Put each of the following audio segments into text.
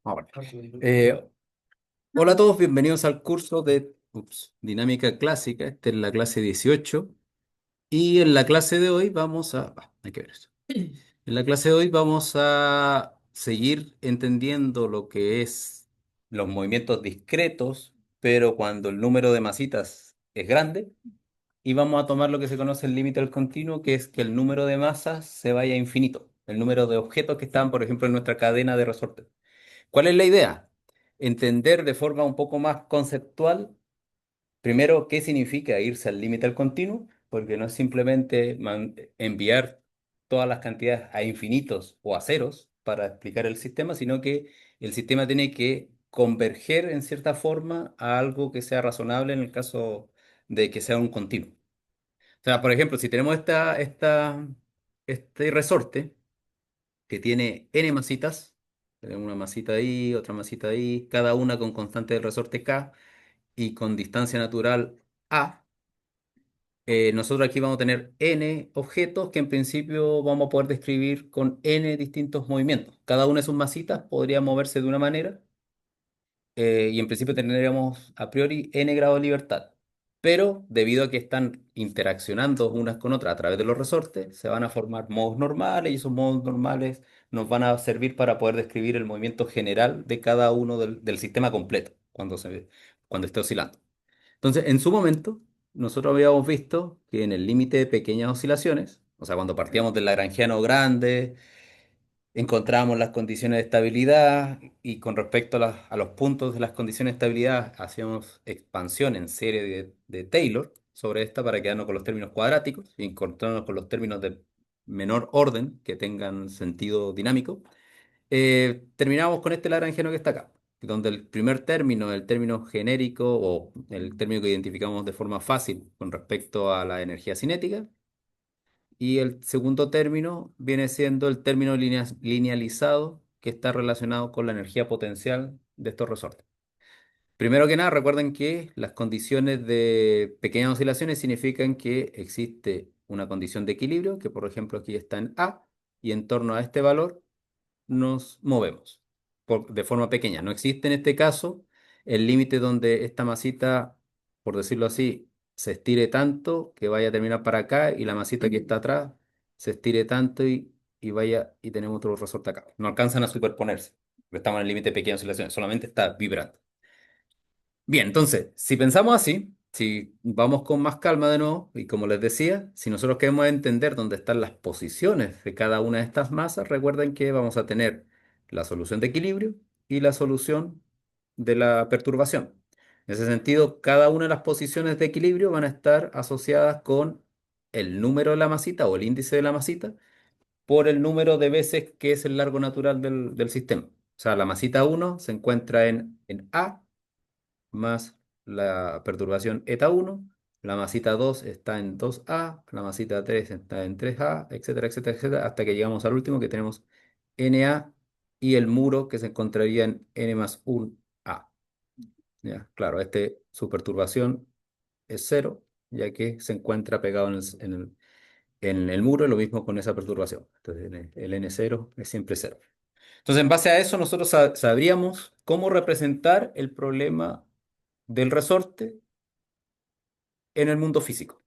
Vamos a ver. Hola a todos, bienvenidos al curso de Dinámica Clásica. Esta es la clase 18. Y en la clase de hoy vamos a... hay que ver esto. En la clase de hoy vamos a seguir entendiendo lo que es los movimientos discretos, pero cuando el número de masitas es grande. Y vamos a tomar lo que se conoce el límite del continuo, que es que el número de masas se vaya a infinito. El número de objetos que están, por ejemplo, en nuestra cadena de resortes. ¿Cuál es la idea? Entender de forma un poco más conceptual, primero, qué significa irse al límite al continuo, porque no es simplemente enviar todas las cantidades a infinitos o a ceros para explicar el sistema, sino que el sistema tiene que converger en cierta forma a algo que sea razonable en el caso de que sea un continuo. O sea, por ejemplo, si tenemos este resorte, que tiene n masitas. Tenemos una masita ahí, otra masita ahí, cada una con constante del resorte k y con distancia natural a. Nosotros aquí vamos a tener n objetos que en principio vamos a poder describir con n distintos movimientos. Cada una de sus masitas podría moverse de una manera y en principio tendríamos a priori n grados de libertad. Pero debido a que están interaccionando unas con otras a través de los resortes, se van a formar modos normales y esos modos normales nos van a servir para poder describir el movimiento general de cada uno del sistema completo cuando esté oscilando. Entonces, en su momento, nosotros habíamos visto que en el límite de pequeñas oscilaciones, o sea, cuando partíamos del lagrangiano grande, encontramos las condiciones de estabilidad y con respecto a los puntos de las condiciones de estabilidad hacíamos expansión en serie de Taylor sobre esta para quedarnos con los términos cuadráticos y encontrarnos con los términos de menor orden que tengan sentido dinámico. Terminamos con este lagrangiano que está acá, donde el primer término, el término genérico o el término que identificamos de forma fácil con respecto a la energía cinética, y el segundo término viene siendo el término linealizado que está relacionado con la energía potencial de estos resortes. Primero que nada, recuerden que las condiciones de pequeñas oscilaciones significan que existe una condición de equilibrio, que por ejemplo aquí está en A, y en torno a este valor nos movemos de forma pequeña. No existe en este caso el límite donde esta masita, por decirlo así, se estire tanto que vaya a terminar para acá y la masita que está atrás se estire tanto y vaya y tenemos otro resorte acá. No alcanzan a superponerse, porque estamos en el límite de pequeñas oscilaciones, solamente está vibrando. Bien, entonces, si pensamos así, si vamos con más calma de nuevo, y como les decía, si nosotros queremos entender dónde están las posiciones de cada una de estas masas, recuerden que vamos a tener la solución de equilibrio y la solución de la perturbación. En ese sentido, cada una de las posiciones de equilibrio van a estar asociadas con el número de la masita o el índice de la masita por el número de veces que es el largo natural del sistema. O sea, la masita uno se encuentra en A más la perturbación eta 1, la masita 2 está en 2A, la masita 3 está en 3A, etcétera, etcétera, etcétera, hasta que llegamos al último que tenemos NA y el muro que se encontraría en N más 1A. ¿Ya? Claro, su perturbación es cero, ya que se encuentra pegado en el muro, y lo mismo con esa perturbación. Entonces el N0 es siempre cero. Entonces, en base a eso, nosotros sabríamos cómo representar el problema del resorte en el mundo físico.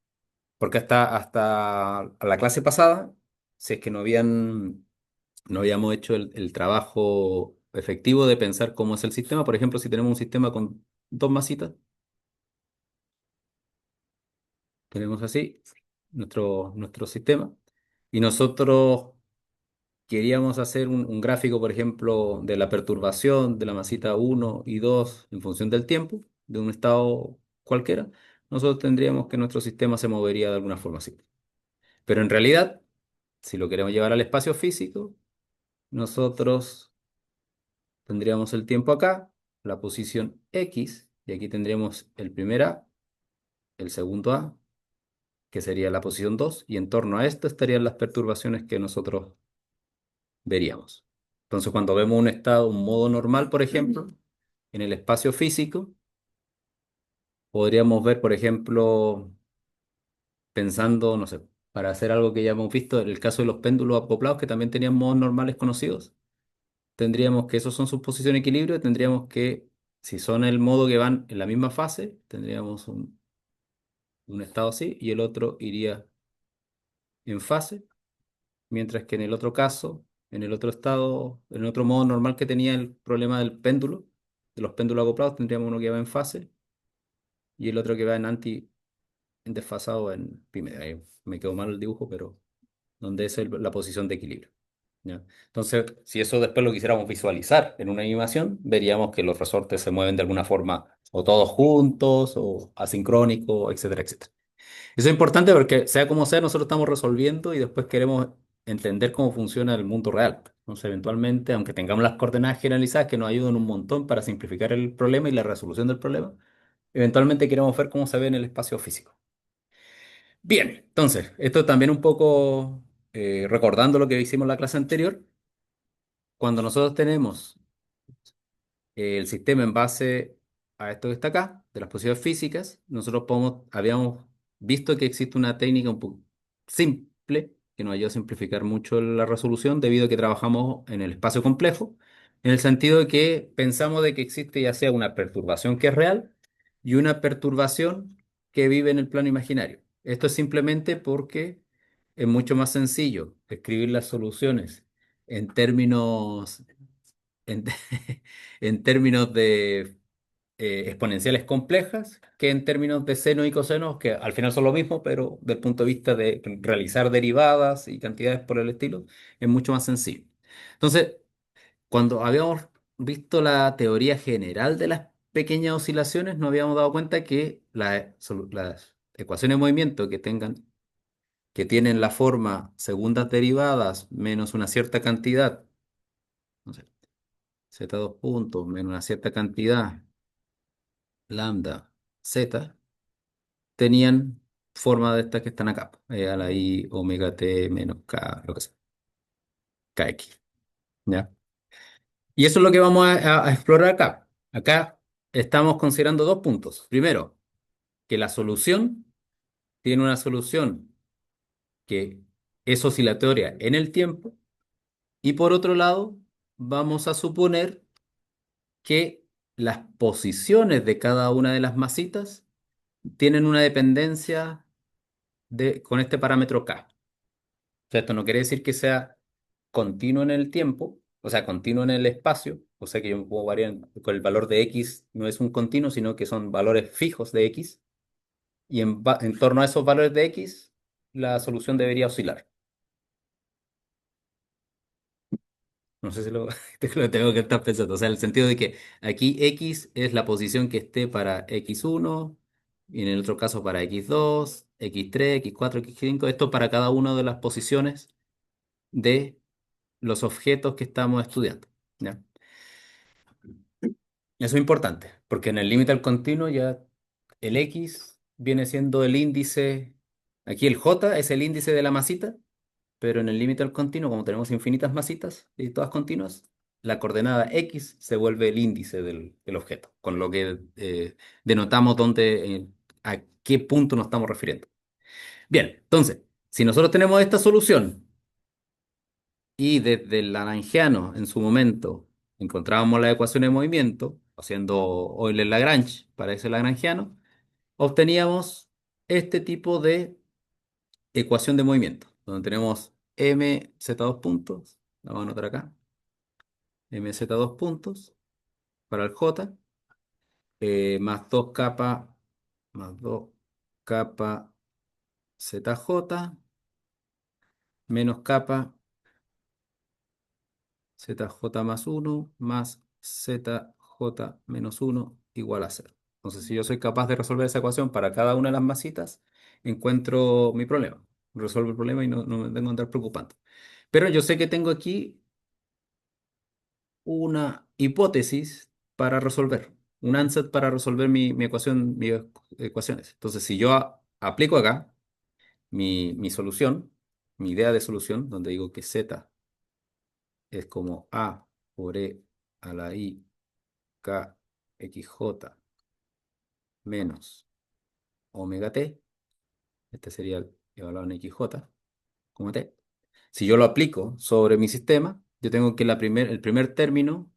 Porque hasta la clase pasada, si es que no habíamos hecho el trabajo efectivo de pensar cómo es el sistema, por ejemplo, si tenemos un sistema con dos masitas, tenemos así nuestro sistema, y nosotros queríamos hacer un gráfico, por ejemplo, de la perturbación de la masita uno y 2 en función del tiempo, de un estado cualquiera, nosotros tendríamos que nuestro sistema se movería de alguna forma así. Pero en realidad, si lo queremos llevar al espacio físico, nosotros tendríamos el tiempo acá, la posición X, y aquí tendríamos el primer A, el segundo A, que sería la posición 2 y en torno a esto estarían las perturbaciones que nosotros veríamos. Entonces, cuando vemos un estado, un modo normal, por ejemplo, en el espacio físico, podríamos ver, por ejemplo, pensando, no sé, para hacer algo que ya hemos visto, en el caso de los péndulos acoplados, que también tenían modos normales conocidos. tendríamos que esos son sus posiciones de equilibrio, tendríamos que, si son el modo que van en la misma fase, tendríamos un estado así y el otro iría en fase, mientras que en el otro caso, en el otro estado, en el otro modo normal que tenía el problema del péndulo, de los péndulos acoplados, tendríamos uno que va en fase y el otro que va en en desfasado en pi medio. Ahí me quedó mal el dibujo, pero donde es la posición de equilibrio. ¿Ya? Entonces, si eso después lo quisiéramos visualizar en una animación, veríamos que los resortes se mueven de alguna forma o todos juntos o asincrónico, etcétera, etcétera. Eso es importante porque sea como sea, nosotros estamos resolviendo y después queremos entender cómo funciona el mundo real. Entonces, eventualmente, aunque tengamos las coordenadas generalizadas que nos ayudan un montón para simplificar el problema y la resolución del problema, eventualmente queremos ver cómo se ve en el espacio físico. Bien, entonces, esto también un poco recordando lo que hicimos en la clase anterior, cuando nosotros tenemos el sistema en base a esto que está acá, de las posibilidades físicas, nosotros habíamos visto que existe una técnica un poco simple que nos ayuda a simplificar mucho la resolución debido a que trabajamos en el espacio complejo, en el sentido de que pensamos de que existe ya sea una perturbación que es real y una perturbación que vive en el plano imaginario. Esto es simplemente porque es mucho más sencillo escribir las soluciones en términos en, en términos de exponenciales complejas que en términos de seno y coseno, que al final son lo mismo, pero del punto de vista de realizar derivadas y cantidades por el estilo, es mucho más sencillo. Entonces, cuando habíamos visto la teoría general de las pequeñas oscilaciones, nos habíamos dado cuenta que las ecuaciones de movimiento que tienen la forma segundas derivadas menos una cierta cantidad, no sé, z dos puntos menos una cierta cantidad lambda z, tenían forma de estas que están acá, a la i omega t menos k, lo que sea, kx, ¿ya? Y eso es lo que vamos a explorar acá. Acá estamos considerando dos puntos. Primero, que la solución tiene una solución que es oscilatoria en el tiempo, y por otro lado, vamos a suponer que las posiciones de cada una de las masitas tienen una dependencia con este parámetro K. O sea, esto no quiere decir que sea continuo en el tiempo, o sea, continuo en el espacio, o sea que yo puedo variar con el valor de X, no es un continuo, sino que son valores fijos de X, y en torno a esos valores de X, la solución debería oscilar. No sé si lo tengo que estar pensando, o sea, en el sentido de que aquí X es la posición que esté para X1, y en el otro caso para X2, X3, X4, X5, esto para cada una de las posiciones de los objetos que estamos estudiando. ¿Ya? Eso es importante, porque en el límite al continuo ya el X viene siendo el índice, aquí el J es el índice de la masita, pero en el límite al continuo, como tenemos infinitas masitas y todas continuas, la coordenada X se vuelve el índice del objeto, con lo que denotamos a qué punto nos estamos refiriendo. Bien, entonces, si nosotros tenemos esta solución, y desde el Lagrangiano, en su momento, encontrábamos la ecuación de movimiento, haciendo Euler-Lagrange para ese Lagrangiano, obteníamos este tipo de ecuación de movimiento, donde tenemos mz2 puntos, la vamos a anotar acá, mz2 puntos para el j, más 2 capa, más 2 capa zj, menos capa zj más uno más zj menos uno igual a cero. Entonces, si yo soy capaz de resolver esa ecuación para cada una de las masitas, encuentro mi problema. Resuelvo el problema y no me tengo que andar preocupando. Pero yo sé que tengo aquí una hipótesis para resolver, un ansatz para resolver mi ecuación, mis ecuaciones. Entonces, si yo aplico acá mi solución, mi idea de solución, donde digo que z es como a por e a la i k x j menos omega t, este sería el evaluado en xj como t. Si yo lo aplico sobre mi sistema, yo tengo que el primer término.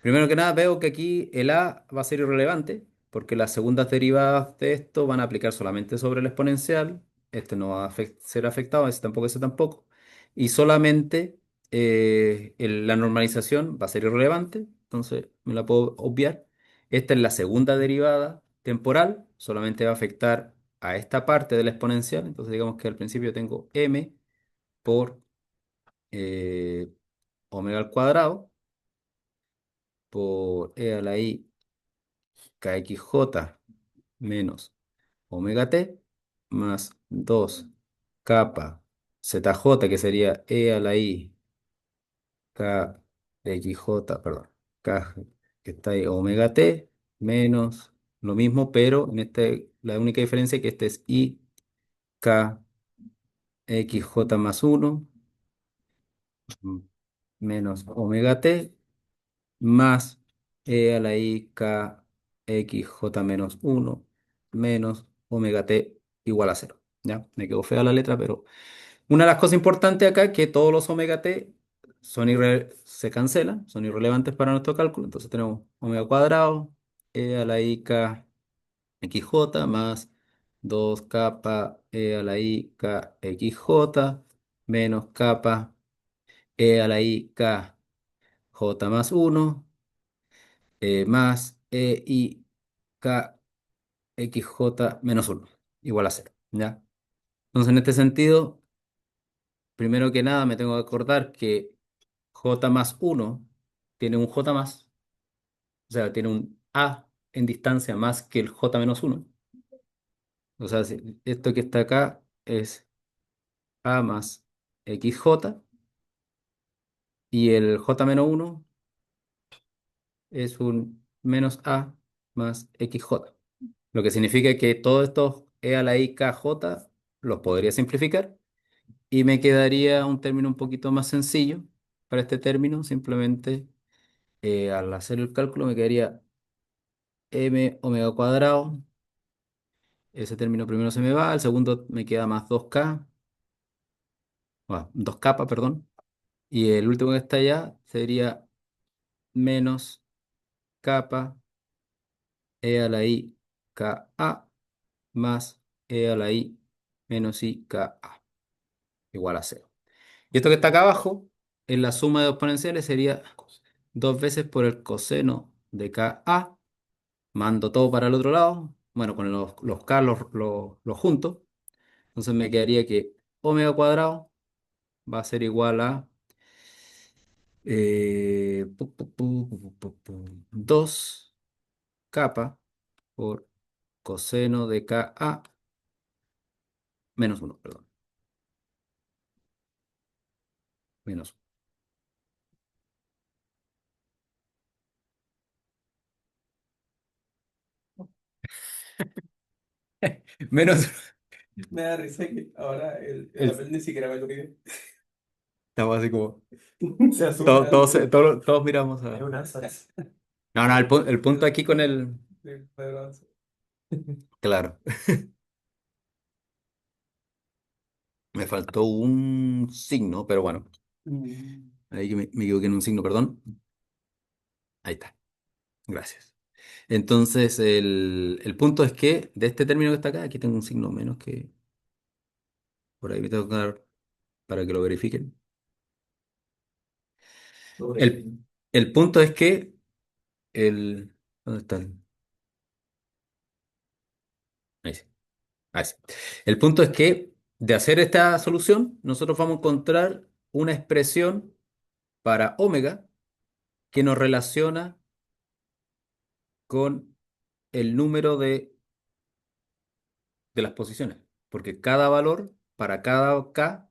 Primero que nada, veo que aquí el A va a ser irrelevante, porque las segundas derivadas de esto van a aplicar solamente sobre el exponencial. Este no va a ser afectado, ese tampoco. Y solamente la normalización va a ser irrelevante, entonces me la puedo obviar. Esta es la segunda derivada temporal, solamente va a afectar a esta parte del exponencial. Entonces digamos que al principio tengo m por eh, omega al cuadrado por e a la i kxj menos omega t más 2 capa zj, que sería e a la i kxj, perdón, k, que está ahí, omega t menos lo mismo, pero en este la única diferencia es que este es i kxj más uno menos omega t más e a la i k x j menos uno menos omega t igual a cero. ¿Ya? Me quedó fea la letra, pero una de las cosas importantes acá es que todos los omega t se cancelan, son irrelevantes para nuestro cálculo. Entonces tenemos omega cuadrado, e a la i k x j más 2 capa e a la i k x j menos capa e a la i k j más uno más e i k x j menos uno igual a cero. ¿Ya? Entonces, en este sentido, primero que nada, me tengo que acordar que j más uno tiene un j más, o sea, tiene un a en distancia más que el j menos uno. O sea, esto que está acá es a más xj y el j menos uno es un menos a más xj. Lo que significa que todos estos e a la i k j los podría simplificar y me quedaría un término un poquito más sencillo para este término. Simplemente al hacer el cálculo me quedaría m omega cuadrado. Ese término primero se me va, el segundo me queda más 2k, bueno, 2 capa, perdón. Y el último que está allá sería menos capa e a la i k a más e a la i menos i k a igual a cero. Y esto que está acá abajo, en la suma de dos exponenciales sería dos veces por el coseno de Ka. Mando todo para el otro lado. Bueno, con los K los junto. Entonces me quedaría que omega cuadrado va a ser igual a 2 capa por coseno de Ka menos uno, perdón. Menos menos Me da risa que ahora el el, papel ni siquiera me lo pide. estamos así como Se asume algo. todos miramos Es a. una salsa. No, no, el punto aquí con el. Pero- Claro, me faltó un signo, pero bueno, Mm. ahí que me equivoqué en un signo, perdón. Ahí está, gracias. Entonces, el punto es que de este término que está acá, aquí tengo un signo menos que por ahí me tengo que dar para que lo verifiquen. El, el punto es que ¿dónde está? Ahí sí, ahí sí. El punto es que de hacer esta solución, nosotros vamos a encontrar una expresión para omega que nos relaciona con el número de las posiciones, porque cada valor, para cada K,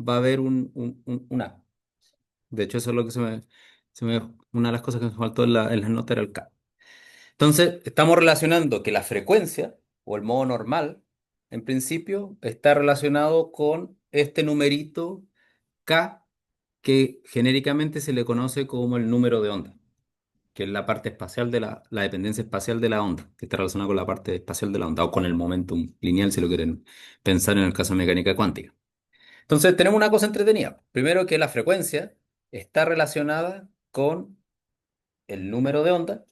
va a haber un A. De hecho, eso es lo que una de las cosas que me faltó en la nota era el K. Entonces, estamos relacionando que la frecuencia, o el modo normal, en principio, está relacionado con este numerito K, que genéricamente se le conoce como el número de onda, que es la parte espacial la dependencia espacial de la onda, que está relacionada con la parte espacial de la onda, o con el momentum lineal, si lo quieren pensar en el caso de mecánica cuántica. Entonces tenemos una cosa entretenida. Primero que la frecuencia está relacionada con el número de onda,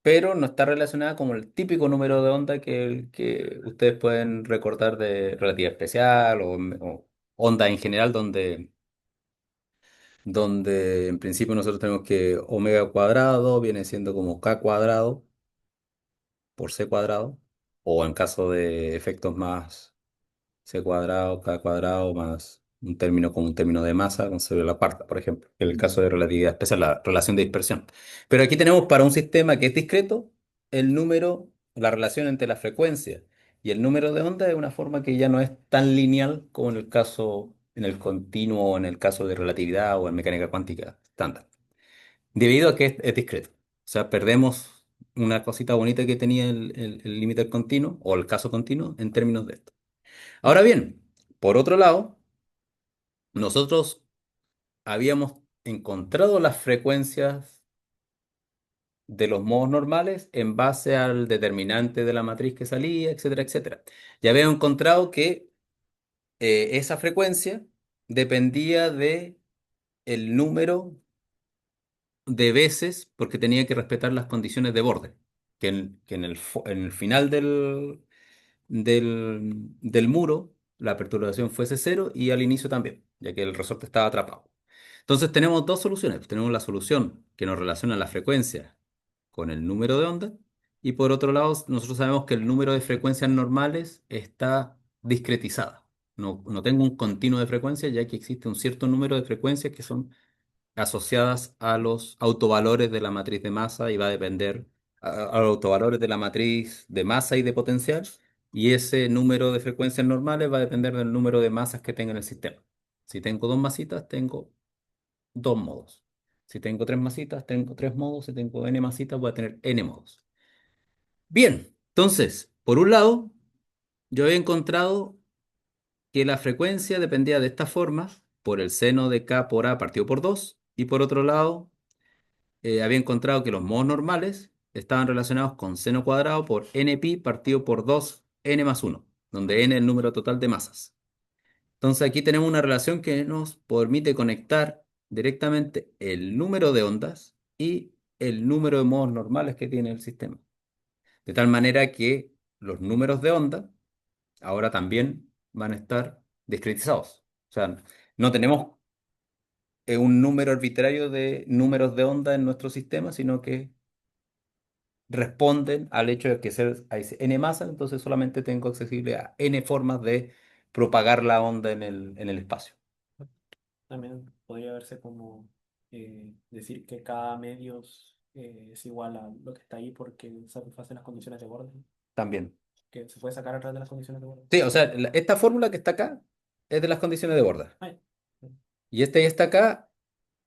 pero no está relacionada como el típico número de onda que ustedes pueden recordar de relatividad especial o onda en general, donde en principio nosotros tenemos que omega cuadrado viene siendo como k cuadrado por c cuadrado, o en caso de efectos más c cuadrado, k cuadrado más un término con un término de masa con sobre la cuarta, por ejemplo, en el caso de relatividad especial, la relación de dispersión. Pero aquí tenemos para un sistema que es discreto, el número, la relación entre la frecuencia y el número de onda es una forma que ya no es tan lineal como en el caso, en el continuo o en el caso de relatividad o en mecánica cuántica estándar, debido a que es discreto. O sea, perdemos una cosita bonita que tenía el límite continuo o el caso continuo en términos de esto. Ahora bien, por otro lado, nosotros habíamos encontrado las frecuencias de los modos normales en base al determinante de la matriz que salía, etcétera, etcétera. Ya habíamos encontrado que esa frecuencia dependía de el número de veces porque tenía que respetar las condiciones de borde, en el final del muro la perturbación fuese cero y al inicio también, ya que el resorte estaba atrapado. Entonces tenemos dos soluciones. Tenemos la solución que nos relaciona la frecuencia con el número de onda y por otro lado nosotros sabemos que el número de frecuencias normales está discretizada. No tengo un continuo de frecuencia ya que existe un cierto número de frecuencias que son asociadas a los autovalores de la matriz de masa y va a depender a los autovalores de la matriz de masa y de potencial, y ese número de frecuencias normales va a depender del número de masas que tenga en el sistema. Si tengo dos masitas, tengo dos modos. Si tengo tres masitas, tengo tres modos. Si tengo n masitas, voy a tener n modos. Bien, entonces, por un lado, yo he encontrado que la frecuencia dependía de esta forma por el seno de k por a partido por 2 y por otro lado había encontrado que los modos normales estaban relacionados con seno cuadrado por npi partido por 2 n más uno, donde n es el número total de masas. Entonces aquí tenemos una relación que nos permite conectar directamente el número de ondas y el número de modos normales que tiene el sistema. De tal manera que los números de onda ahora también van a estar discretizados. O sea, no tenemos un número arbitrario de números de onda en nuestro sistema, sino que responden al hecho de que hay n masas, entonces solamente tengo accesible a n formas de propagar la onda en el espacio. También podría verse como decir que cada medios es igual a lo que está ahí porque satisface las condiciones de borde, También. que se puede sacar atrás de las condiciones de borde. Sí, o sea, esta fórmula que está acá es de las condiciones de Borda. Ay, Y este y esta acá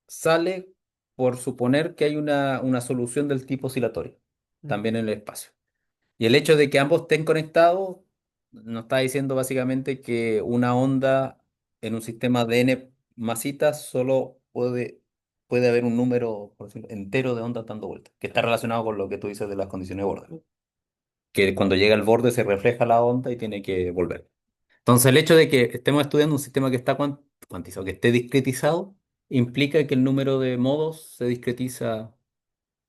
sale por suponer que hay una solución del tipo oscilatorio, mm, también en el espacio. Y el hecho de que ambos estén conectados nos está diciendo básicamente que una onda en un sistema de n masitas solo puede haber un número, por decirlo, entero de ondas dando vueltas, que está relacionado con lo que tú dices de las condiciones de Borda, que cuando llega al borde se refleja la onda y tiene que volver. Entonces, el hecho de que estemos estudiando un sistema que está cuantizado, que esté discretizado, implica que el número de modos se discretiza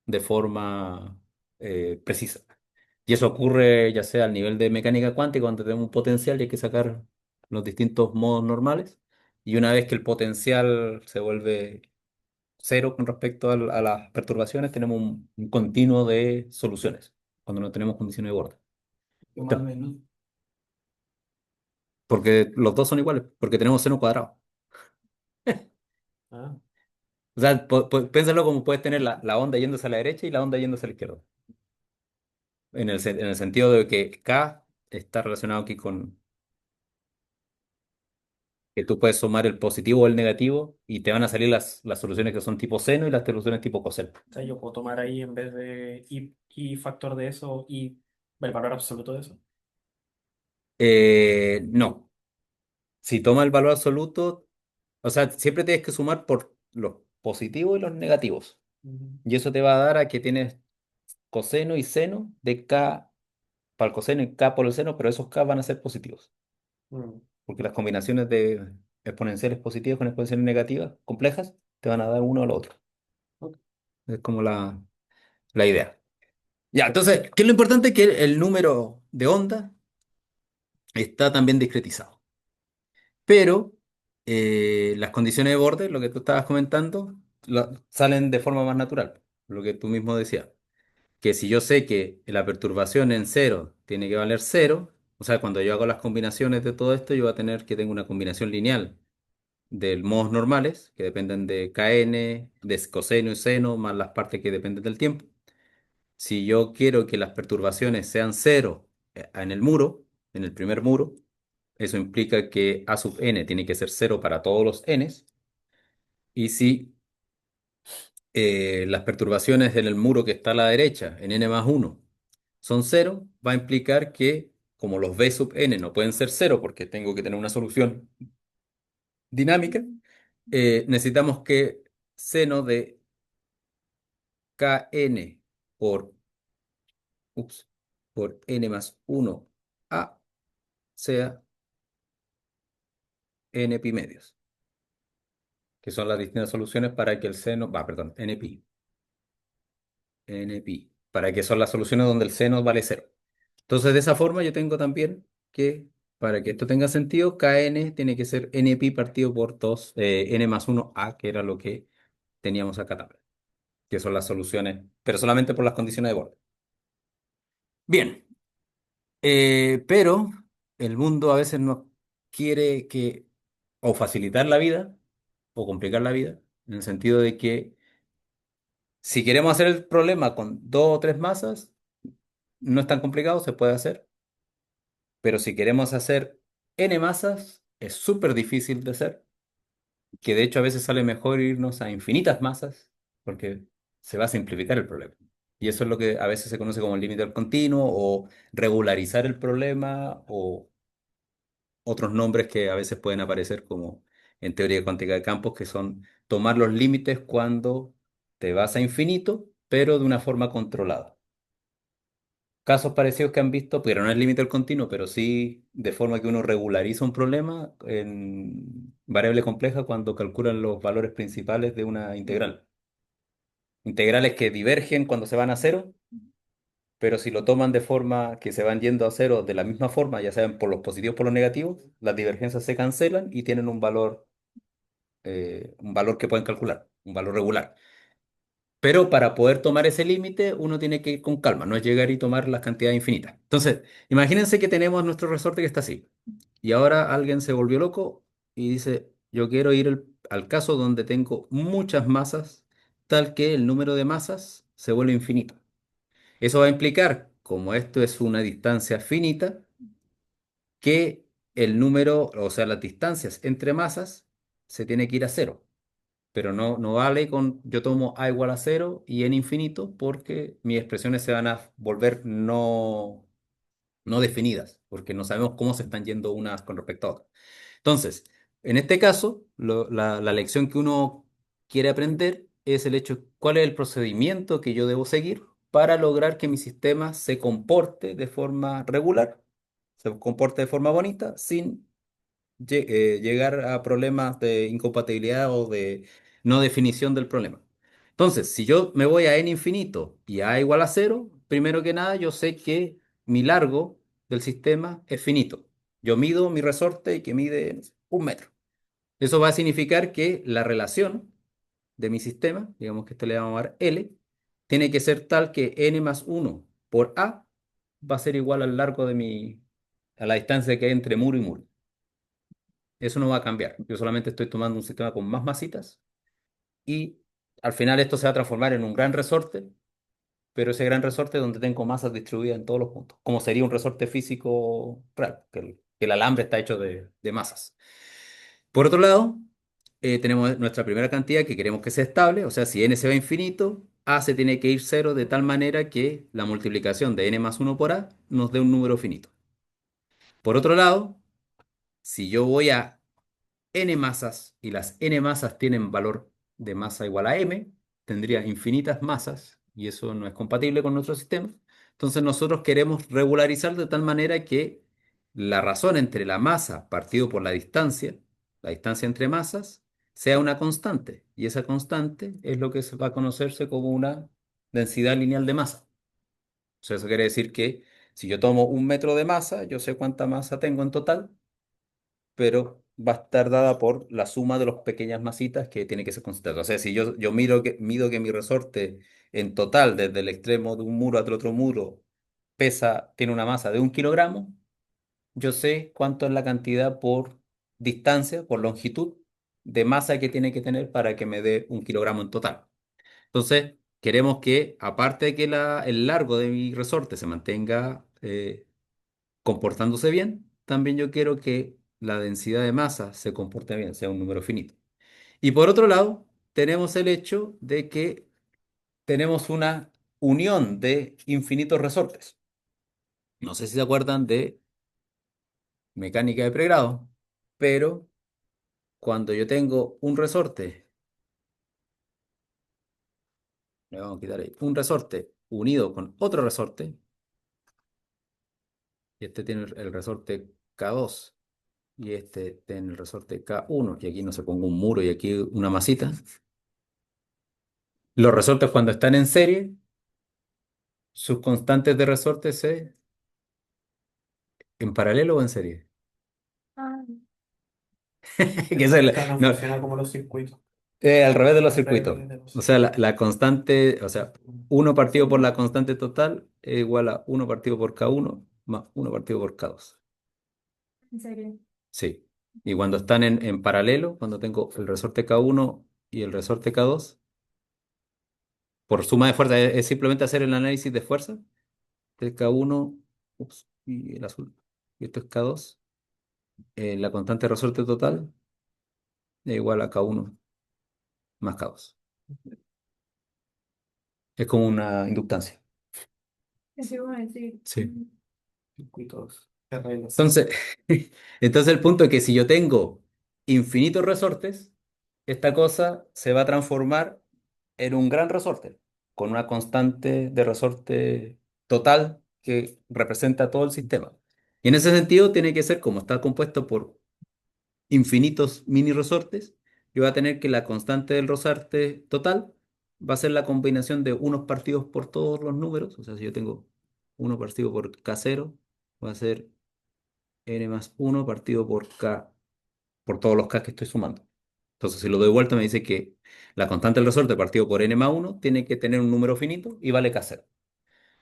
de forma precisa. Y eso ocurre ya sea al nivel de mecánica cuántica, cuando tenemos un potencial y hay que sacar los distintos modos normales. Y una vez que el potencial se vuelve cero con respecto a las perturbaciones, tenemos un continuo de soluciones, cuando no tenemos condiciones de borde. o más o menos. Porque los dos son iguales, porque tenemos seno cuadrado. Ah, O sea, piénsalo como puedes tener la onda yéndose a la derecha y la onda yéndose a la izquierda. En el sentido de que K está relacionado aquí con que tú puedes sumar el positivo o el negativo y te van a salir las soluciones que son tipo seno y las soluciones tipo coseno. o sea, yo puedo tomar ahí en vez de y factor de eso y el valor absoluto de eso. No, si toma el valor absoluto, o sea, siempre tienes que sumar por los positivos y los negativos. Ujú. Y eso te va a dar a que tienes coseno y seno de K para el coseno y K por el seno, pero esos K van a ser positivos, Mm. porque las combinaciones de exponenciales positivas con exponenciales negativas complejas, te van a dar uno al otro. Ok, Es como la idea. Ya, entonces, ¿qué es lo importante? Que el número de onda está también discretizado. Pero las condiciones de borde, lo que tú estabas comentando, salen de forma más natural, lo que tú mismo decías. Que si yo sé que la perturbación en cero tiene que valer cero, o sea, cuando yo hago las combinaciones de todo esto, yo voy a tener que tengo una combinación lineal de modos normales, que dependen de kn, de coseno y seno, más las partes que dependen del tiempo. Si yo quiero que las perturbaciones sean cero en el muro, en el primer muro, eso implica que a sub n tiene que ser cero para todos los n's. Y si las perturbaciones en el muro que está a la derecha, en n más uno son cero, va a implicar que como los b sub n no pueden ser cero porque tengo que tener una solución dinámica, necesitamos que seno de kn por, por n más uno a sea n pi medios, que son las distintas soluciones para que el seno, perdón, n pi, para que son las soluciones donde el seno vale cero. Entonces, de esa forma yo tengo también que, para que esto tenga sentido, kn tiene que ser n pi partido por 2 n más uno a, que era lo que teníamos acá también, que son las soluciones, pero solamente por las condiciones de borde. Bien, pero el mundo a veces nos quiere que o facilitar la vida o complicar la vida, en el sentido de que si queremos hacer el problema con dos o tres masas, no es tan complicado, se puede hacer, pero si queremos hacer n masas, es súper difícil de hacer, que de hecho a veces sale mejor irnos a infinitas masas, porque se va a simplificar el problema. Y eso es lo que a veces se conoce como el límite del continuo o regularizar el problema o otros nombres que a veces pueden aparecer como en teoría cuántica de campos, que son tomar los límites cuando te vas a infinito, pero de una forma controlada. Casos parecidos que han visto, pero no es límite del continuo, pero sí de forma que uno regulariza un problema en variable compleja cuando calculan los valores principales de una integral. Integrales que divergen cuando se van a cero, pero si lo toman de forma que se van yendo a cero de la misma forma, ya sean por los positivos o por los negativos, las divergencias se cancelan y tienen un valor que pueden calcular, un valor regular. Pero para poder tomar ese límite, uno tiene que ir con calma, no es llegar y tomar las cantidades infinitas. Entonces, imagínense que tenemos nuestro resorte que está así. Y ahora alguien se volvió loco y dice, yo quiero ir al caso donde tengo muchas masas, tal que el número de masas se vuelve infinito. Eso va a implicar, como esto es una distancia finita, que el número, o sea, las distancias entre masas, se tiene que ir a cero. Pero no vale con yo tomo a igual a cero y n infinito porque mis expresiones se van a volver no definidas, porque no sabemos cómo se están yendo unas con respecto a otras. Entonces, en este caso, la lección que uno quiere aprender es el hecho, cuál es el procedimiento que yo debo seguir para lograr que mi sistema se comporte de forma regular, se comporte de forma bonita, sin llegar a problemas de incompatibilidad o de no definición del problema. Entonces, si yo me voy a n infinito y a igual a cero, primero que nada yo sé que mi largo del sistema es finito. Yo mido mi resorte y que mide no sé, un metro. Eso va a significar que la relación de mi sistema, digamos que esto le vamos a llamar L, tiene que ser tal que n más uno por a va a ser igual al largo a la distancia que hay entre muro y muro. Eso no va a cambiar. Yo solamente estoy tomando un sistema con más masitas y al final esto se va a transformar en un gran resorte, pero ese gran resorte donde tengo masas distribuidas en todos los puntos, como sería un resorte físico real, que el alambre está hecho de masas. Por otro lado, tenemos nuestra primera cantidad que queremos que sea estable, o sea, si n se va a infinito, a se tiene que ir cero de tal manera que la multiplicación de n más uno por a nos dé un número finito. Por otro lado, si yo voy a n masas y las n masas tienen valor de masa igual a m, tendría infinitas masas y eso no es compatible con nuestro sistema. Entonces nosotros queremos regularizar de tal manera que la razón entre la masa partido por la distancia, la distancia entre masas, sea una constante. Y esa constante es lo que se va a conocerse como una densidad lineal de masa. O sea, eso quiere decir que si yo tomo un metro de masa, yo sé cuánta masa tengo en total, pero va a estar dada por la suma de las pequeñas masitas que tiene que ser constante. O sea, si yo mido que mi resorte en total, desde el extremo de un muro hasta el otro muro, tiene una masa de 1 kilogramo, yo sé cuánto es la cantidad por distancia, por longitud de masa que tiene que tener para que me dé 1 kilogramo en total. Entonces, queremos que, aparte de que el largo de mi resorte se mantenga comportándose bien, también yo quiero que la densidad de masa se comporte bien, sea un número finito. Y por otro lado, tenemos el hecho de que tenemos una unión de infinitos resortes. No sé si se acuerdan de mecánica de pregrado, pero cuando yo tengo un resorte, le vamos a quitar ahí, un resorte unido con otro resorte, y este tiene el resorte K2 y este tiene el resorte K1, y aquí no se pongo un muro y aquí una masita. Los resortes cuando están en serie, sus constantes de resorte se en paralelo o en serie. Ah. Que es Claro, no, funciona como los circuitos, al revés de los al circuitos. revés de los O sea, circuitos. la constante, o sea, uno partido por la constante total es igual a uno partido por K1 más uno partido por K2. ¿En serio? Sí. Y cuando están en paralelo, cuando tengo el resorte K1 y el resorte K2, por suma de fuerza, es simplemente hacer el análisis de fuerza. Este es K1, ups, y el azul, y esto es K2. La constante de resorte total es igual a K1 más K2. Es como una inductancia. Sí, bueno, sí. Sí. Circuitos paralelos. Entonces, entonces el punto es que si yo tengo infinitos resortes, esta cosa se va a transformar en un gran resorte, con una constante de resorte total que representa todo el sistema. Y en ese sentido tiene que ser como está compuesto por infinitos mini resortes, yo voy a tener que la constante del resorte total va a ser la combinación de unos partidos por todos los números. O sea, si yo tengo uno partido por K0, va a ser n más uno partido por K, por todos los K que estoy sumando. Entonces, si lo doy vuelta, me dice que la constante del resorte partido por n más uno tiene que tener un número finito y vale K0.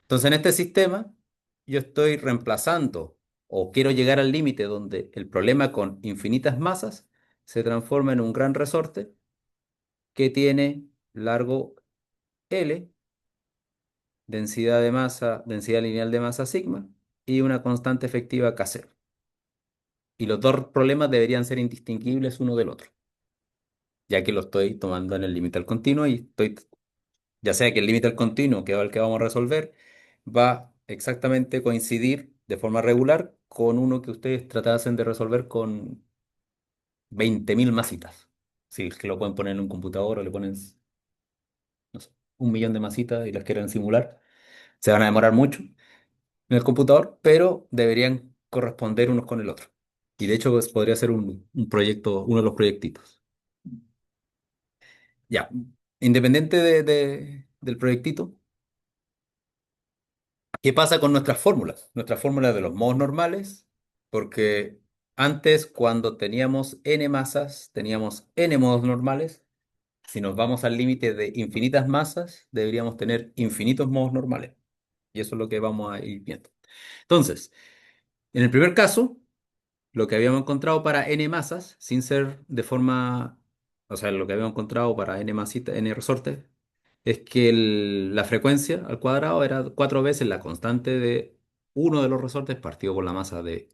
Entonces, en este sistema, yo estoy reemplazando o quiero llegar al límite donde el problema con infinitas masas se transforma en un gran resorte que tiene largo L, densidad de masa, densidad lineal de masa sigma y una constante efectiva K0. Y los dos problemas deberían ser indistinguibles uno del otro, ya que lo estoy tomando en el límite al continuo y estoy, ya sea que el límite al continuo, que es el que vamos a resolver, va a exactamente coincidir de forma regular con uno que ustedes tratasen de resolver con 20.000 masitas. Si es que lo pueden poner en un computador o le ponen, no sé, 1 millón de masitas y las quieren simular, se van a demorar mucho en el computador, pero deberían corresponder unos con el otro. Y de hecho, pues, podría ser un proyecto, uno de los proyectitos. Ya, independiente del proyectito, ¿qué pasa con nuestras fórmulas? Nuestras fórmulas de los modos normales, porque antes cuando teníamos n masas, teníamos n modos normales. Si nos vamos al límite de infinitas masas, deberíamos tener infinitos modos normales. Y eso es lo que vamos a ir viendo. Entonces, en el primer caso, lo que habíamos encontrado para n masas, sin ser de forma, o sea, lo que habíamos encontrado para n masitas, n resortes, es que la frecuencia al cuadrado era 4 veces la constante de uno de los resortes partido por la masa de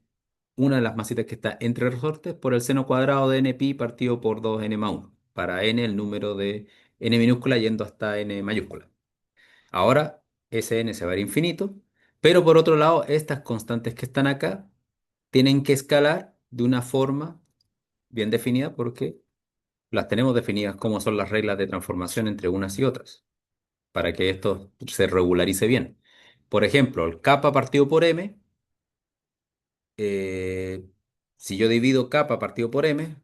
una de las masitas que está entre resortes por el seno cuadrado de n pi partido por 2n más 1. Para n el número de n minúscula yendo hasta n mayúscula. Ahora ese n se va a ir infinito, pero por otro lado estas constantes que están acá tienen que escalar de una forma bien definida porque las tenemos definidas como son las reglas de transformación entre unas y otras, para que esto se regularice bien. Por ejemplo, el kappa partido por m, eh, si yo divido kappa partido por m,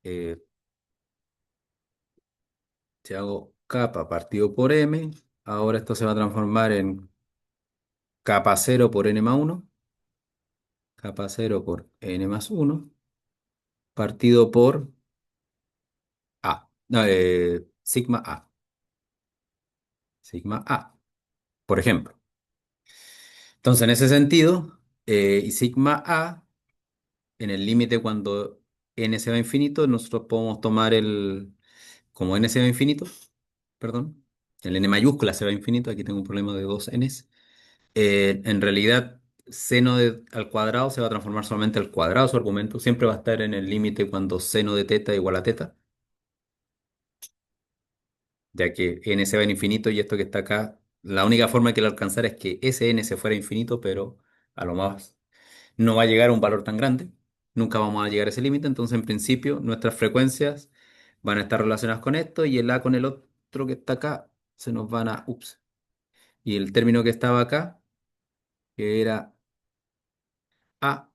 Eh, si hago capa partido por m, ahora esto se va a transformar en capa cero por n más uno, capa cero por n más uno, partido por a. No, sigma a. Sigma a, por ejemplo. Entonces, en ese sentido, y sigma a, en el límite cuando n se va a infinito, nosotros podemos tomar como n se va a infinito, perdón, el n mayúscula se va a infinito, aquí tengo un problema de dos n's, en realidad al cuadrado se va a transformar solamente al cuadrado, su argumento siempre va a estar en el límite cuando seno de teta igual a teta, ya que n se va en infinito y esto que está acá, la única forma que lo alcanzar es que ese n se fuera infinito, pero a lo más no va a llegar a un valor tan grande, nunca vamos a llegar a ese límite, entonces en principio nuestras frecuencias van a estar relacionadas con esto y el A con el otro que está acá se nos van a, ups, y el término que estaba acá, que era A,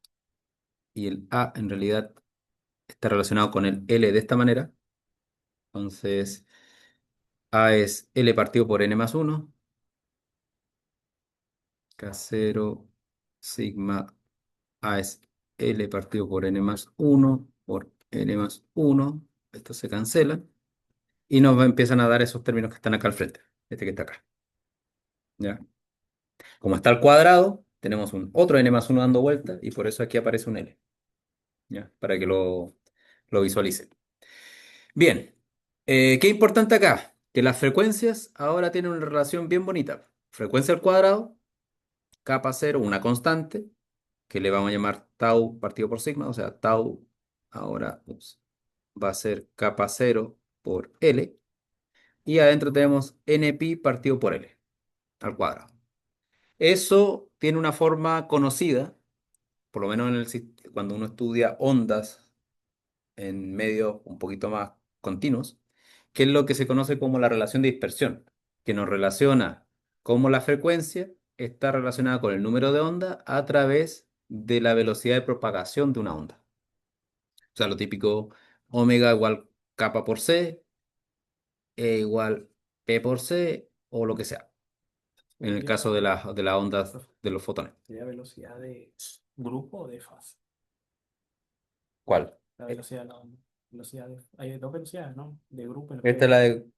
y el A en realidad está relacionado con el L de esta manera, entonces A es L partido por N más uno, k cero sigma A es L partido por N más uno por N más uno, esto se cancela. Y empiezan a dar esos términos que están acá al frente, este que está acá. ¿Ya? Como está al cuadrado, tenemos un otro n más uno dando vuelta y por eso aquí aparece un L. ¿Ya? Para que lo visualicen. Bien, ¿qué importante acá? Que las frecuencias ahora tienen una relación bien bonita. Frecuencia al cuadrado, capa cero, una constante, que le vamos a llamar tau partido por sigma, o sea, tau ahora va a ser capa cero por L. Y adentro tenemos npi partido por L al cuadrado. Eso tiene una forma conocida, por lo menos cuando uno estudia ondas en medios un poquito más continuos, que es lo que se conoce como la relación de dispersión, que nos relaciona cómo la frecuencia está relacionada con el número de onda a través de la velocidad de propagación de una onda. O sea, lo típico, omega igual kappa por c, e igual p por c, o lo que sea, en el Sería, caso de las ondas profe, de los fotones. sería velocidad de grupo o de fase. ¿Cuál? La velocidad, la velocidad de, hay dos velocidades, ¿no? De grupo y la velocidad Esta de es la fase.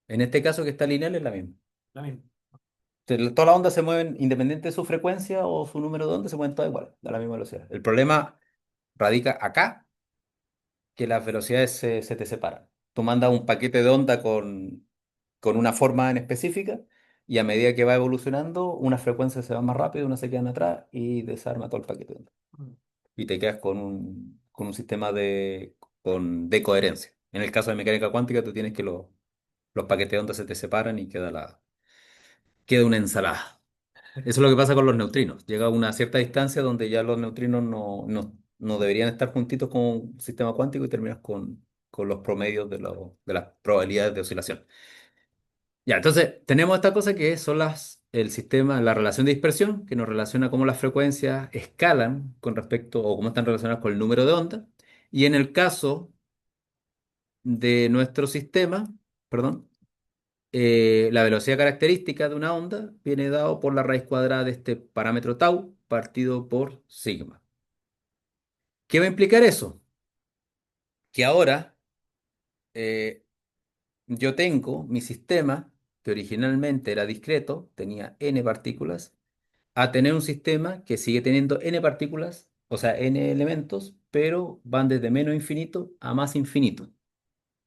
de, en este caso que está lineal es la misma. La misma. Todas las ondas se mueven independiente de su frecuencia o su número de ondas, se mueven todas igual, a la misma velocidad. El problema radica acá, que las velocidades se te separan. Tú mandas un paquete de onda con una forma en específica y a medida que va evolucionando, unas frecuencias se van más rápido, unas se quedan atrás y desarma todo el paquete de onda. Mm. Y te quedas con un sistema de coherencia. En el caso de mecánica cuántica, tú tienes que los paquetes de onda se te separan y queda una ensalada. Eso es lo que pasa con los neutrinos. Llega a una cierta distancia donde ya los neutrinos no deberían estar juntitos con un sistema cuántico y terminas con los promedios de las probabilidades de oscilación. Ya, entonces tenemos esta cosa que son el sistema, la relación de dispersión, que nos relaciona cómo las frecuencias escalan con respecto o cómo están relacionadas con el número de onda. Y en el caso de nuestro sistema, perdón, la velocidad característica de una onda viene dado por la raíz cuadrada de este parámetro tau partido por sigma. ¿Qué va a implicar eso? Que ahora eh, yo tengo mi sistema, que originalmente era discreto, tenía n partículas, a tener un sistema que sigue teniendo n partículas, o sea, n elementos, pero van desde menos infinito a más infinito.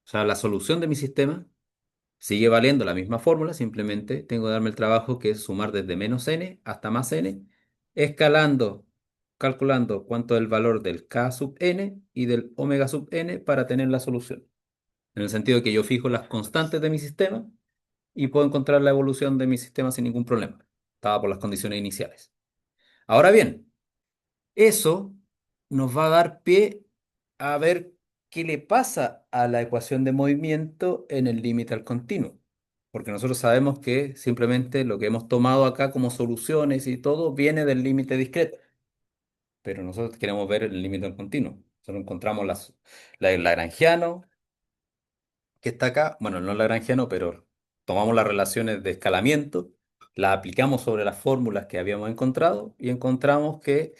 O sea, la solución de mi sistema sigue valiendo la misma fórmula, simplemente tengo que darme el trabajo que es sumar desde menos n hasta más n, escalando, calculando cuánto es el valor del k sub n y del omega sub n para tener la solución. En el sentido de que yo fijo las constantes de mi sistema y puedo encontrar la evolución de mi sistema sin ningún problema, dada por las condiciones iniciales. Ahora bien, eso nos va a dar pie a ver qué le pasa a la ecuación de movimiento en el límite al continuo. Porque nosotros sabemos que simplemente lo que hemos tomado acá como soluciones y todo viene del límite discreto, pero nosotros queremos ver el límite al continuo. Nosotros encontramos el lagrangiano que está acá, bueno, no el lagrangiano, pero tomamos las relaciones de escalamiento, las aplicamos sobre las fórmulas que habíamos encontrado y encontramos que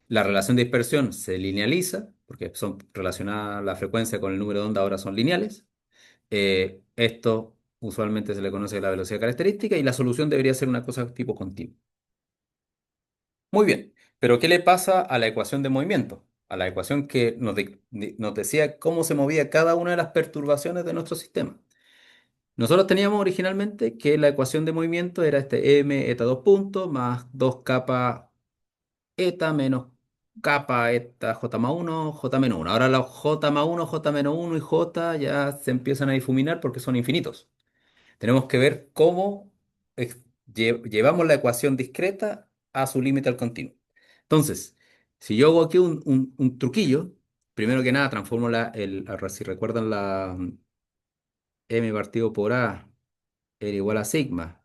la relación de dispersión se linealiza, porque son relacionadas la frecuencia con el número de onda, ahora son lineales. Esto usualmente se le conoce la velocidad característica y la solución debería ser una cosa tipo continua. Muy bien, pero ¿qué le pasa a la ecuación de movimiento? A la ecuación que nos decía cómo se movía cada una de las perturbaciones de nuestro sistema. Nosotros teníamos originalmente que la ecuación de movimiento era este m eta 2 puntos más 2 capa eta menos capa eta j más uno j menos uno. Ahora los j más uno j menos uno y j ya se empiezan a difuminar porque son infinitos. Tenemos que ver cómo ex- llevamos la ecuación discreta a su límite al continuo. Entonces, si yo hago aquí un truquillo, primero que nada transformo si recuerdan la m partido por a era igual a sigma,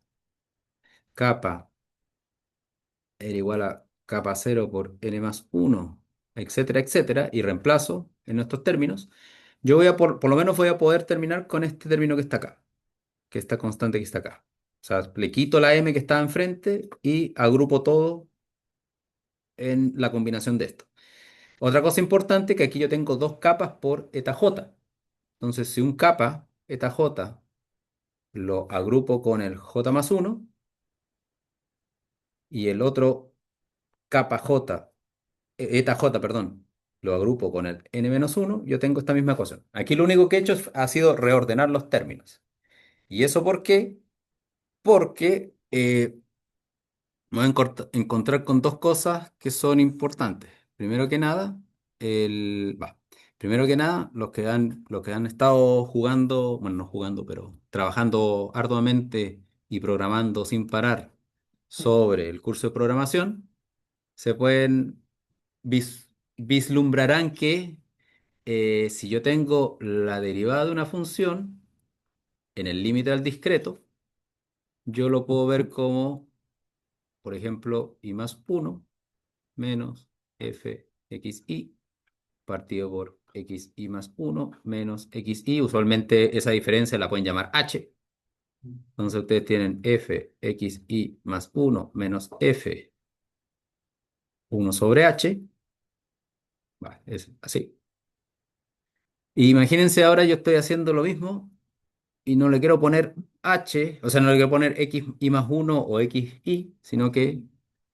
capa era igual a capa cero por n más uno, etcétera, etcétera, y reemplazo en estos términos, yo voy a por lo menos voy a poder terminar con este término que está acá, que esta constante que está acá. O sea, le quito la m que está enfrente y agrupo todo en la combinación de esto. Otra cosa importante que aquí yo tengo dos capas por eta j. Entonces, si un capa eta j lo agrupo con el j más uno y el otro capa j, eta j, perdón, lo agrupo con el n menos uno, yo tengo esta misma ecuación. Aquí lo único que he hecho ha sido reordenar los términos. ¿Y eso por qué? Porque me voy a encontrar con dos cosas que son importantes. Primero que nada, primero que nada, los que han estado jugando, bueno, no jugando, pero trabajando arduamente y programando sin parar sobre el curso de programación, se pueden vislumbrarán que si yo tengo la derivada de una función en el límite al discreto, yo lo puedo ver como, por ejemplo, i más uno menos fxi partido por xi más uno menos xi. Usualmente esa diferencia la pueden llamar h. Entonces ustedes tienen fxi más uno menos f uno sobre h. Es así. Y imagínense ahora yo estoy haciendo lo mismo y no le quiero poner h, o sea, no le quiero poner xi más uno o xi, sino que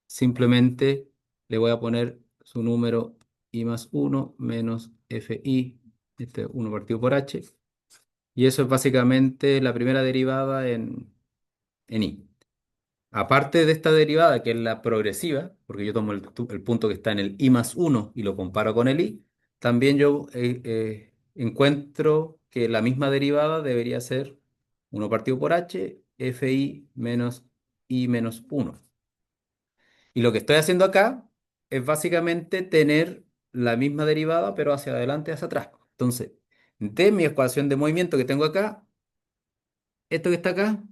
simplemente le voy a poner su número i más uno menos fi, este uno partido por h, y eso es básicamente la primera derivada en i. Aparte de esta derivada, que es la progresiva, porque yo tomo el punto que está en el i más uno y lo comparo con el i, también yo encuentro que la misma derivada debería ser uno partido por h, fi menos i menos uno. Y lo que estoy haciendo acá es básicamente tener la misma derivada, pero hacia adelante y hacia atrás. Entonces, de mi ecuación de movimiento que tengo acá, esto que está acá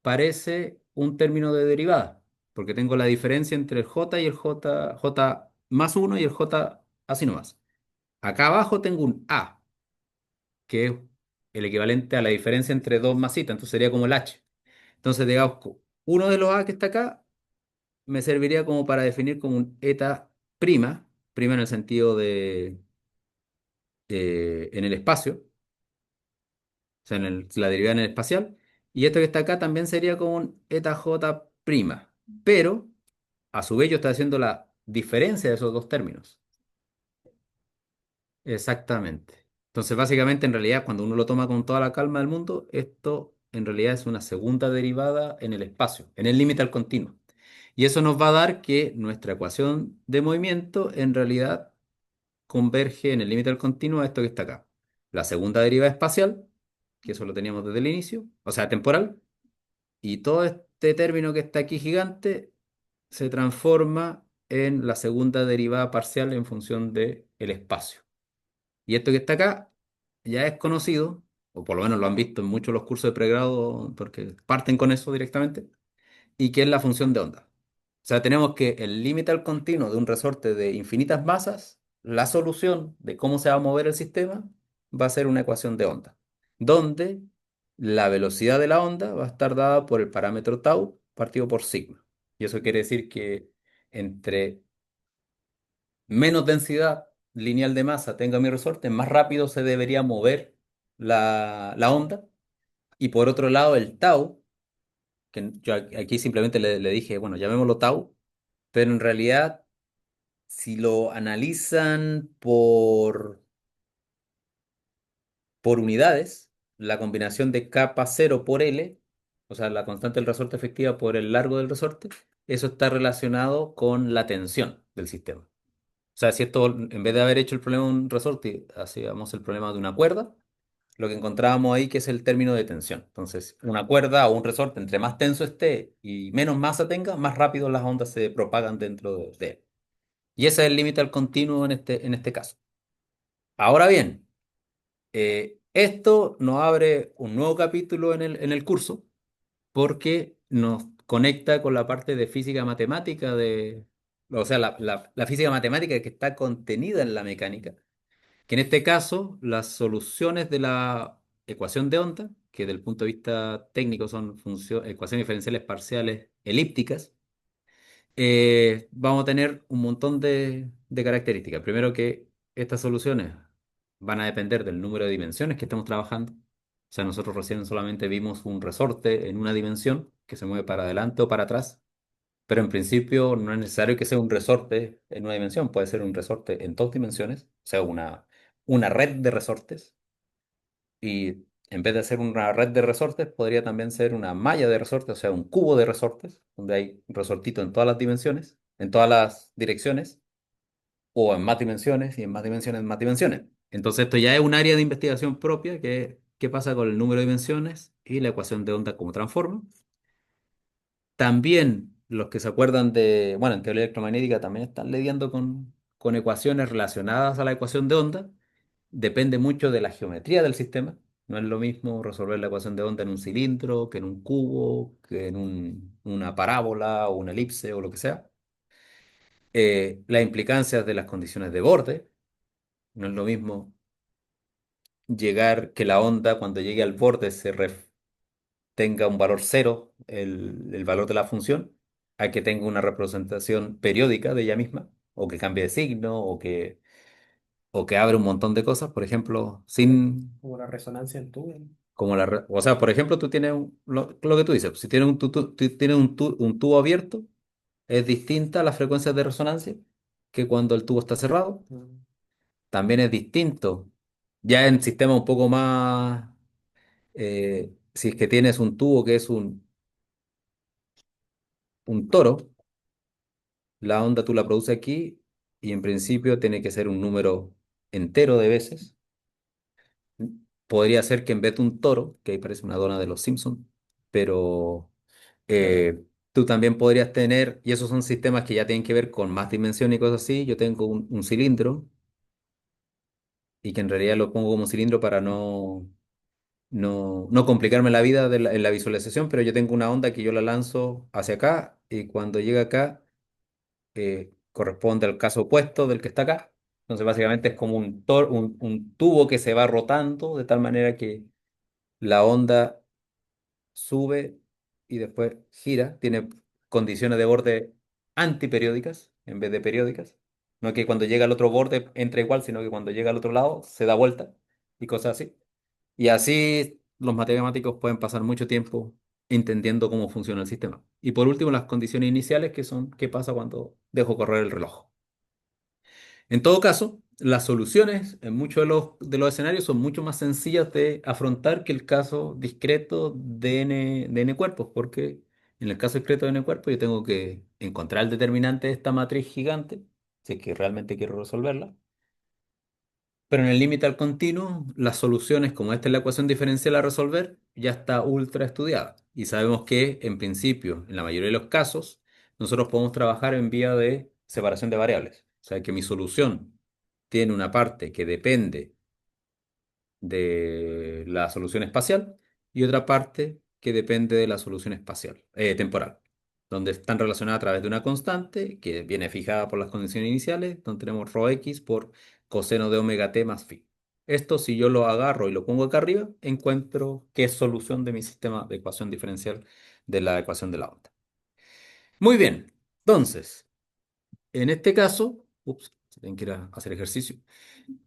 parece un término de derivada, porque tengo la diferencia entre el j y el j más uno y el j así nomás. Acá abajo tengo un a, que es el equivalente a la diferencia entre dos masitas, entonces sería como el h. Entonces, digamos, uno de los a que está acá me serviría como para definir como un eta prima, prima en el sentido en el espacio, o sea, la derivada en el espacial, y esto que está acá también sería como un eta j prima, pero a su vez yo estoy haciendo la diferencia de esos dos términos. Exactamente. Entonces, básicamente, en realidad, cuando uno lo toma con toda la calma del mundo, esto en realidad es una segunda derivada en el espacio, en el límite al continuo. Y eso nos va a dar que nuestra ecuación de movimiento en realidad converge en el límite al continuo a esto que está acá. La segunda derivada espacial, que eso lo teníamos desde el inicio, o sea, temporal, y todo este término que está aquí gigante se transforma en la segunda derivada parcial en función del espacio. Y esto que está acá ya es conocido, o por lo menos lo han visto en muchos de los cursos de pregrado, porque parten con eso directamente, y que es la función de onda. O sea, tenemos que el límite al continuo de un resorte de infinitas masas la solución de cómo se va a mover el sistema va a ser una ecuación de onda, donde la velocidad de la onda va a estar dada por el parámetro tau partido por sigma. Y eso quiere decir que entre menos densidad lineal de masa tenga mi resorte, más rápido se debería mover la onda. Y por otro lado, el tau, que yo aquí simplemente le dije, bueno, llamémoslo tau, pero en realidad, si lo analizan por unidades, la combinación de capa cero por L, o sea, la constante del resorte efectiva por el largo del resorte, eso está relacionado con la tensión del sistema. O sea, si esto, en vez de haber hecho el problema de un resorte, hacíamos el problema de una cuerda, lo que encontrábamos ahí que es el término de tensión. Entonces, una cuerda o un resorte, entre más tenso esté y menos masa tenga, más rápido las ondas se propagan dentro de él. Y ese es el límite al continuo en este caso. Ahora bien, esto nos abre un nuevo capítulo en el curso porque nos conecta con la parte de física matemática o sea, la física matemática que está contenida en la mecánica, que en este caso las soluciones de la ecuación de onda, que desde el punto de vista técnico son ecuaciones diferenciales parciales elípticas, vamos a tener un montón de características. Primero que estas soluciones van a depender del número de dimensiones que estamos trabajando. O sea, nosotros recién solamente vimos un resorte en una dimensión que se mueve para adelante o para atrás, pero en principio no es necesario que sea un resorte en una dimensión, puede ser un resorte en dos dimensiones, o sea, una red de resortes. Y en vez de ser una red de resortes, podría también ser una malla de resortes, o sea, un cubo de resortes, donde hay un resortito en todas las dimensiones, en todas las direcciones, o en más dimensiones, y en más dimensiones, en más dimensiones. Entonces, esto ya es un área de investigación propia, que es qué pasa con el número de dimensiones y la ecuación de onda como transforma. También los que se acuerdan bueno, en teoría electromagnética también están lidiando con ecuaciones relacionadas a la ecuación de onda. Depende mucho de la geometría del sistema. No es lo mismo resolver la ecuación de onda en un cilindro, que en un cubo, que en una parábola o una elipse o lo que sea. Las implicancias de las condiciones de borde. No es lo mismo que la onda cuando llegue al borde tenga un valor cero, el valor de la función, a que tenga una representación periódica de ella misma, o que cambie de signo, o que abre un montón de cosas, por ejemplo, Como la resonancia en tubo. o sea, por ejemplo, tú tienes lo que tú dices, si tienes tú tienes un tubo abierto, es distinta a las frecuencias de resonancia que cuando el tubo está cerrado. Mm, También es distinto, ya en sistemas un poco más, si es que tienes un tubo que es un toro. La onda tú la produces aquí y en principio tiene que ser un número entero de veces. Podría ser que en vez de un toro, que ahí parece una dona de los Simpsons, pero claro. tú también podrías tener, y esos son sistemas que ya tienen que ver con más dimensiones y cosas así. Yo tengo un cilindro y que en realidad lo pongo como cilindro para no complicarme la vida en la visualización, pero yo tengo una onda que yo la lanzo hacia acá y cuando llega acá corresponde al caso opuesto del que está acá. Entonces, básicamente es como un tubo que se va rotando de tal manera que la onda sube y después gira. Tiene condiciones de borde antiperiódicas en vez de periódicas. No es que cuando llega al otro borde entra igual, sino que cuando llega al otro lado se da vuelta y cosas así. Y así los matemáticos pueden pasar mucho tiempo entendiendo cómo funciona el sistema. Y por último, las condiciones iniciales, que son qué pasa cuando dejo correr el reloj. En todo caso, las soluciones en muchos de los escenarios son mucho más sencillas de afrontar que el caso discreto de n cuerpos, porque en el caso discreto de n cuerpos yo tengo que encontrar el determinante de esta matriz gigante, si es que realmente quiero resolverla. Pero en el límite al continuo, las soluciones, como esta es la ecuación diferencial a resolver, ya está ultra estudiada. Y sabemos que, en principio, en la mayoría de los casos, nosotros podemos trabajar en vía de separación de variables. O sea, que mi solución tiene una parte que depende de la solución espacial y otra parte que depende de la solución temporal. donde están relacionadas a través de una constante que viene fijada por las condiciones iniciales, donde tenemos rho x por coseno de omega t más phi. Esto, si yo lo agarro y lo pongo acá arriba, encuentro qué es solución de mi sistema de ecuación diferencial de la ecuación de la onda. Muy bien, entonces, en este caso, ups, tienen que ir a hacer ejercicio.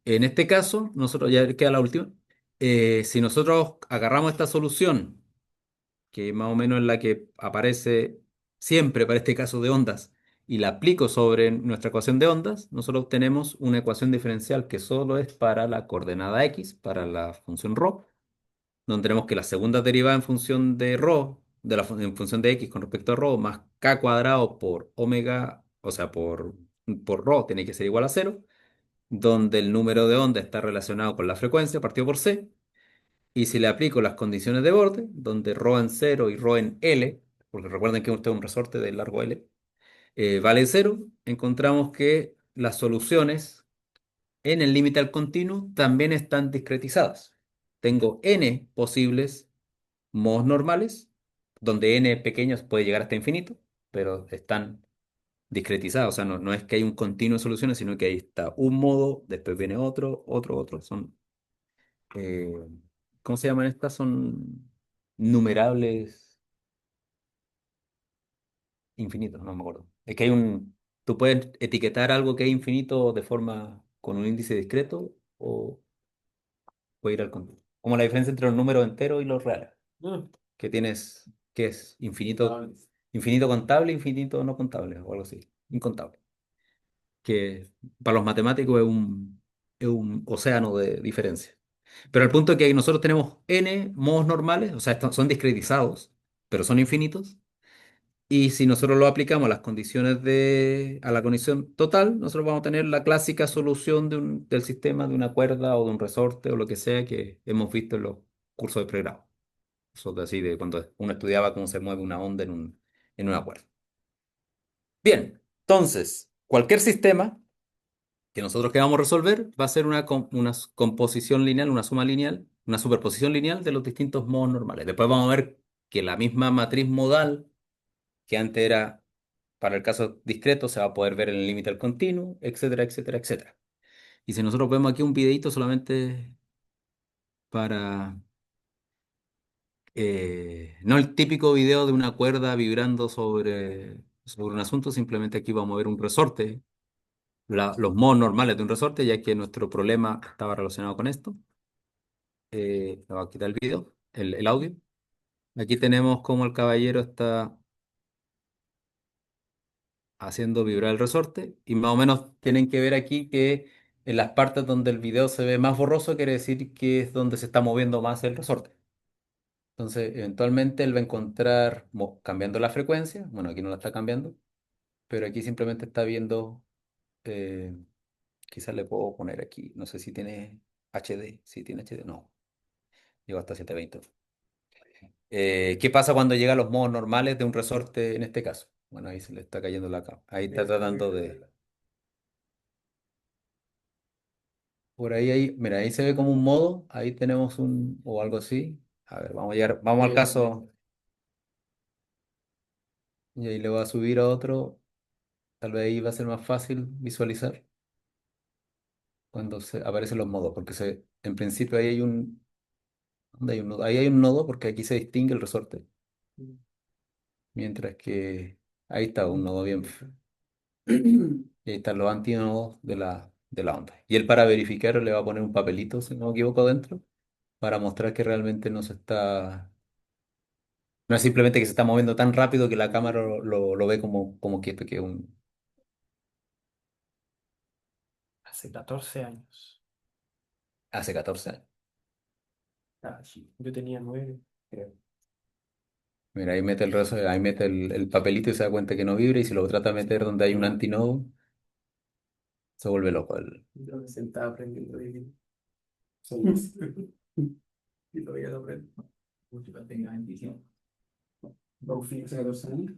En este caso, nosotros ya queda la última. Si nosotros agarramos esta solución, que más o menos es la que aparece siempre para este caso de ondas, y la aplico sobre nuestra ecuación de ondas, nosotros obtenemos una ecuación diferencial que solo es para la coordenada x, para la función ρ, donde tenemos que la segunda derivada en función de ρ, en función de x con respecto a ρ, más k cuadrado por omega, o sea, por ρ, tiene que ser igual a cero, donde el número de onda está relacionado con la frecuencia, partido por c. Y si le aplico las condiciones de borde, donde ρ en cero y ρ en L, porque recuerden que usted es un resorte de largo L, vale cero, encontramos que las soluciones en el límite al continuo también están discretizadas. Tengo n posibles modos normales, donde n pequeños puede llegar hasta infinito, pero están discretizados. O sea, no es que hay un continuo de soluciones, sino que ahí está un modo, después viene otro, otro, otro. Son eh, ¿cómo se llaman estas? Son numerables infinitos, no me acuerdo. Es que tú puedes etiquetar algo que es infinito de forma con un índice discreto o puede ir al contrario. Como la diferencia entre los números enteros y los reales. No, Que tienes, ¿qué es? Infinito, incontables. infinito contable, infinito no contable o algo así. Incontable. Que para los matemáticos es un océano de diferencia. Pero el punto es que nosotros tenemos n modos normales, o sea, son discretizados, pero son infinitos. Y si nosotros lo aplicamos a las condiciones a la condición total, nosotros vamos a tener la clásica solución del sistema de una cuerda o de un resorte o lo que sea que hemos visto en los cursos de pregrado. Eso de así, de cuando uno estudiaba cómo se mueve una onda en una cuerda. Bien, entonces, cualquier sistema que nosotros queramos resolver va a ser una composición lineal, una suma lineal, una superposición lineal de los distintos modos normales. Después vamos a ver que la misma matriz modal que antes era para el caso discreto se va a poder ver en el límite al continuo, etcétera, etcétera, etcétera. Y si nosotros vemos aquí un videito solamente para, no el típico video de una cuerda vibrando sobre un asunto, simplemente aquí vamos a ver un resorte, los modos normales de un resorte, ya que nuestro problema estaba relacionado con esto. Le voy a quitar el video, el audio. Aquí tenemos cómo el caballero está haciendo vibrar el resorte y más o menos tienen que ver aquí que en las partes donde el video se ve más borroso quiere decir que es donde se está moviendo más el resorte. Entonces, eventualmente él va a encontrar, cambiando la frecuencia, bueno, aquí no la está cambiando, pero aquí simplemente está viendo, eh, quizás le puedo poner aquí, no sé si tiene HD, si tiene HD, no, llegó hasta 720. ¿Qué pasa cuando llega a los modos normales de un resorte en este caso? Bueno, ahí se le está cayendo la cama. Ahí está tratando de... Por ahí, mira, ahí se ve como un modo, ahí tenemos o algo así. A ver, vamos a llegar, vamos al caso, y ahí le voy a subir a otro, tal vez ahí va a ser más fácil visualizar cuando aparecen los modos, porque en principio ahí hay ¿dónde hay un nodo? Ahí hay un nodo porque aquí se distingue el resorte, mientras que ahí está un nodo bien. Y ahí están los antinodos de la onda. Y él para verificar le va a poner un papelito, si no me equivoco, dentro, para mostrar que realmente no es simplemente que se está moviendo tan rápido que la cámara lo ve como quieto, que Hace 14 años. hace 14 años. Ah, sí. Yo tenía 9, creo. Mira, ahí mete el papelito y se da cuenta que no vibra, y si lo trata de meter donde hay un antinodo, se vuelve loco. Yo me sentaba aprendiendo y solo y lo veía aprender. Mucho que tenga bendición. Rufín, hace 14 años.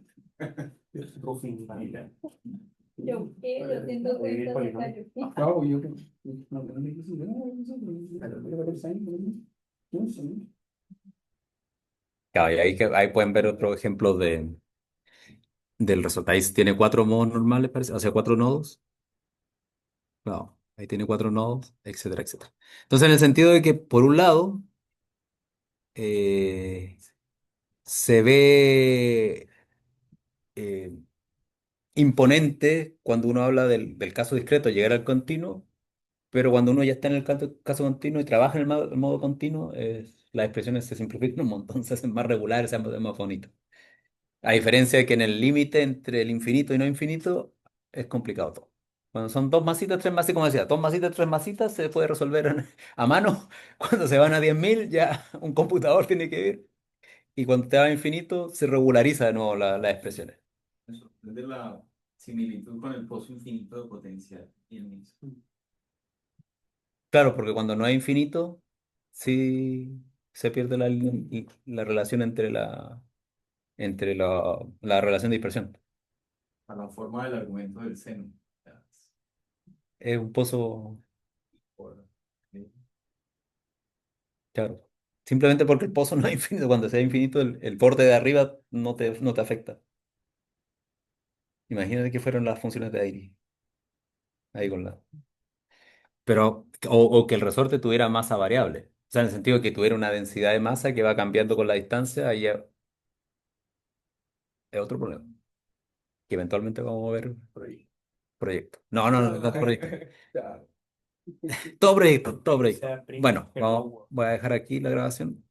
Rufín, familia. Yo qué, yo tengo cuentas de Calliope. Ah, yo que no me dice nada, no, 14 años, no sé. Claro, y ahí pueden ver otro ejemplo del resorte. Ahí tiene cuatro modos normales, parece, o sea, cuatro nodos. No, ahí tiene cuatro nodos, etcétera, etcétera. Entonces, en el sentido de que, por un lado, eh, se ve eh, imponente cuando uno habla del caso discreto, llegar al continuo, pero cuando uno ya está en el caso continuo y trabaja en el modo continuo, las expresiones se simplifican un montón, se hacen más regulares, se hacen más bonitas. A diferencia de que en el límite entre el infinito y no infinito es complicado todo. Cuando son dos masitas, tres masitas, como decía, dos masitas, tres masitas, se puede resolver a mano. Cuando se van a 10.000 ya un computador tiene que ir. Y cuando te va a infinito, se regulariza de nuevo las expresiones. Me sorprende la similitud con el pozo infinito de potencial y el mismo. Claro, porque cuando no hay infinito, sí se pierde la relación entre la relación de dispersión. A la forma del argumento del seno. Es un pozo, Por- claro. Simplemente porque el pozo no es infinito. Cuando sea infinito, el borde de arriba no te afecta. Imagínate que fueron las funciones de aire. Ahí con la. Pero, o que el resorte tuviera masa variable. O sea, en el sentido de que tuviera una densidad de masa que va cambiando con la distancia, ahí es otro problema. Que eventualmente vamos a ver por ahí. proyecto. No, no, no, no es proyecto. Claro. Todo proyecto, todo O proyecto. sea, Bueno, pero voy a dejar aquí la grabación.